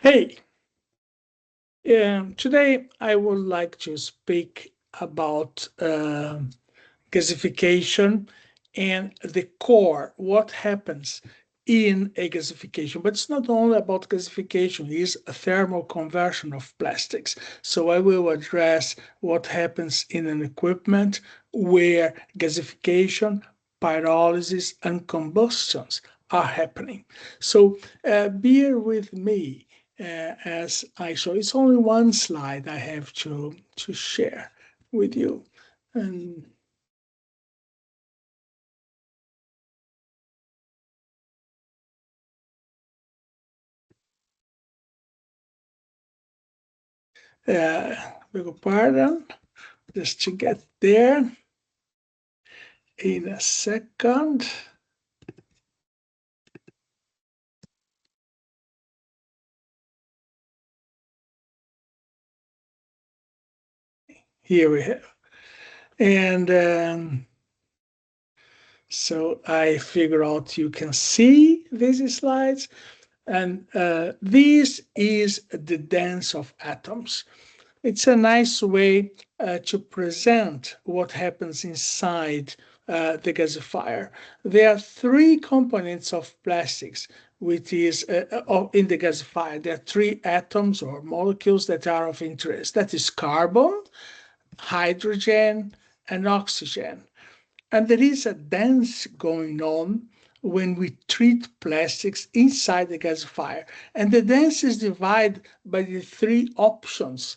Hey, today I would like to speak about gasification and the core, what happens in a gasification. But it's not only about gasification, it's a thermal conversion of plastics. So I will address what happens in an equipment where gasification, pyrolysis, and combustions are happening. So bear with me as I show. It's only one slide I have to share with you. And beg your pardon, just to get there in a second. Here we have. And so I figure out you can see these slides. And this is the dance of atoms. It's a nice way to present what happens inside the gasifier. There are three components of plastics, which is in the gasifier. There are three atoms or molecules that are of interest. That is carbon, hydrogen, and oxygen. And there is a dance going on when we treat plastics inside the gasifier. And the dance is divided by the three options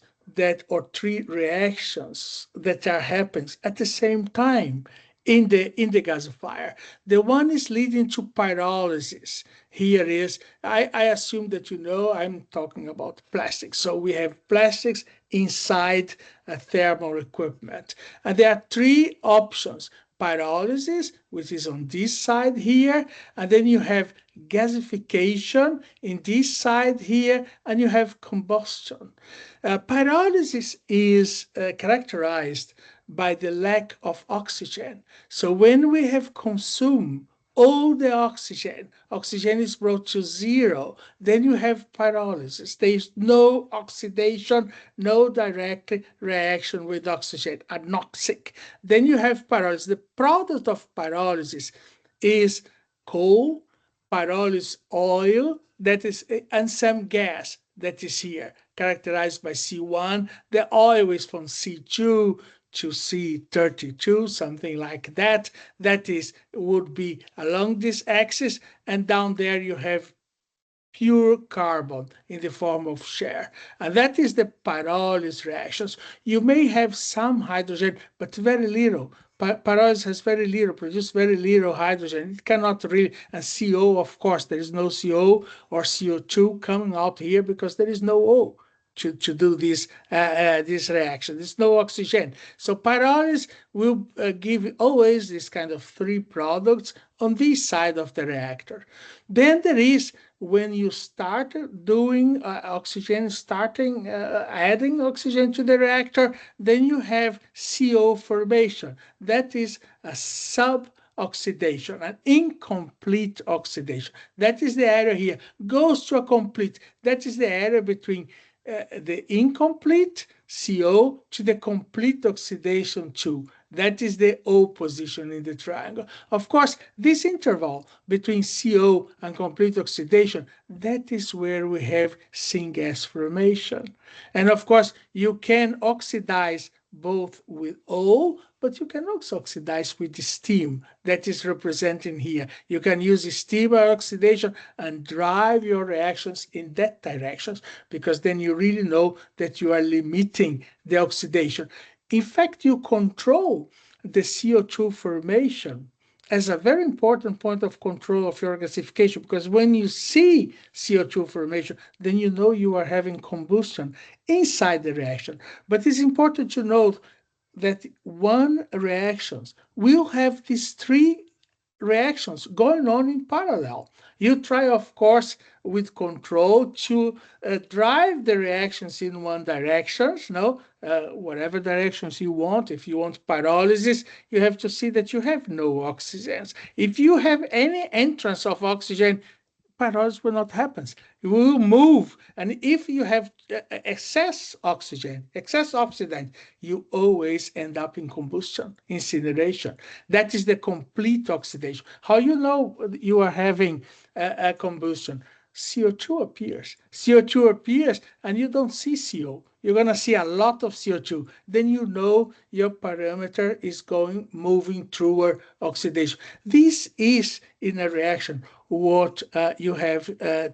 or three reactions that are happening at the same time in the gasifier. The one is leading to pyrolysis. Here is, I assume that you know I'm talking about plastics. So we have plastics inside a thermal equipment. And there are three options: pyrolysis, which is on this side here, and then you have gasification in this side here, and you have combustion. Pyrolysis is characterized by the lack of oxygen. So when we have consumed all the oxygen, oxygen is brought to zero, then you have pyrolysis. There is no oxidation, no direct reaction with oxygen, anoxic. Then you have pyrolysis. The product of pyrolysis is coal, pyrolysis oil, that is, and some gas that is here, characterized by C1. The oil is from C2 to C32, something like that. That is, would be along this axis, and down there you have pure carbon in the form of share. And that is the pyrolysis reactions. You may have some hydrogen, but very little. Pyrolysis has very little, produces very little hydrogen. It cannot really, and CO, of course, there is no CO or CO2 coming out here because there is no O to do this reaction. There's no oxygen. So pyrolysis will give always this kind of three products on this side of the reactor. Then there is, when you start doing oxygen, starting adding oxygen to the reactor, then you have CO formation. That is a sub-oxidation, an incomplete oxidation. That is the area here. Goes to a complete. That is the area between the incomplete CO to the complete oxidation 2. That is the O position in the triangle. Of course, this interval between CO and complete oxidation, that is where we have syngas formation. And of course, you can oxidize both with O, but you can also oxidize with the steam that is represented here. You can use steam oxidation and drive your reactions in that direction, because then you really know that you are limiting the oxidation. In fact, you control the CO2 formation as a very important point of control of your gasification, because when you see CO2 formation, then you know you are having combustion inside the reaction. But it's important to note that one reactions will have these three reactions going on in parallel. You try, of course, with control to drive the reactions in one direction, whatever directions you want. If you want pyrolysis, you have to see that you have no oxygens. If you have any entrance of oxygen, pyrolysis will not happen. It will move. And if you have excess oxygen, excess oxidant, you always end up in combustion, incineration. That is the complete oxidation. How you know you are having a combustion? CO2 appears. CO2 appears and you don't see CO. You're going to see a lot of CO2. Then you know your parameter is moving toward oxidation. This is, in a reaction, what you have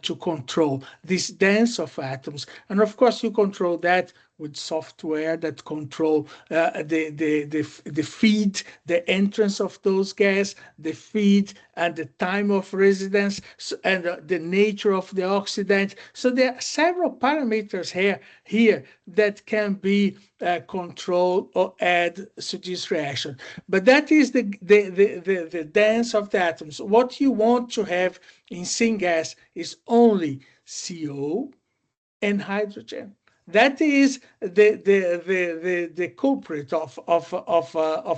to control, this dance of atoms. And of course, you control that with software that control the feed, the entrance of those gas, the feed, and the time of residence, and the nature of the oxidant. So there are several parameters here that can be controlled or add to this reaction. But that is the dance of the atoms. What you want to have in syngas is only CO and hydrogen. That is the culprit of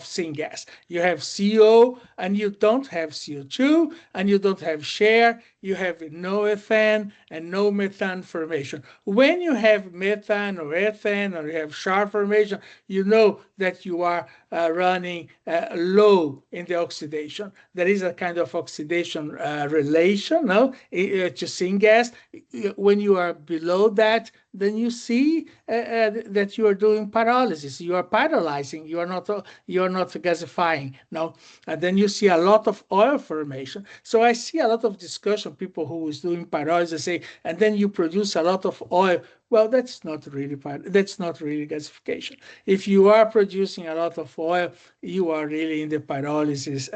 syngas. You have CO and you don't have CO2 and you don't have share. You have no ethane and no methane formation. When you have methane or ethane or you have char formation, you know that you are running low in the oxidation. There is a kind of oxidation relation, no, to syngas. When you are below that, then you see that you are doing pyrolysis. You are pyrolyzing. You are not gasifying. No, and then you see a lot of oil formation. So I see a lot of discussion. People who is doing pyrolysis say, and then you produce a lot of oil. Well, that's not really gasification. If you are producing a lot of oil, you are really in the pyrolysis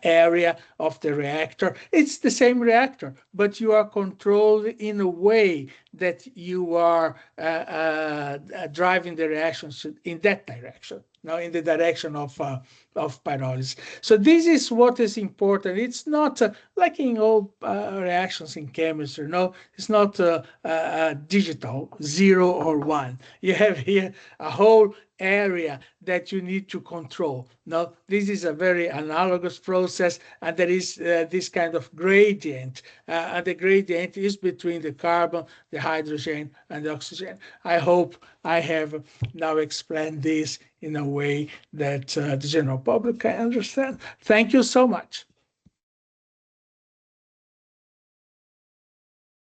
area of the reactor. It's the same reactor, but you are controlled in a way that you are driving the reactions in that direction, now in the direction of pyrolysis. So this is what is important. It's not like in all reactions in chemistry. No, it's not digital, 0 or 1. You have here a whole area that you need to control. Now, this is a very analogous process, and there is this kind of gradient, and the gradient is between the carbon, the hydrogen, and the oxygen. I hope I have now explained this in a way that the general public can understand. Thank you so much.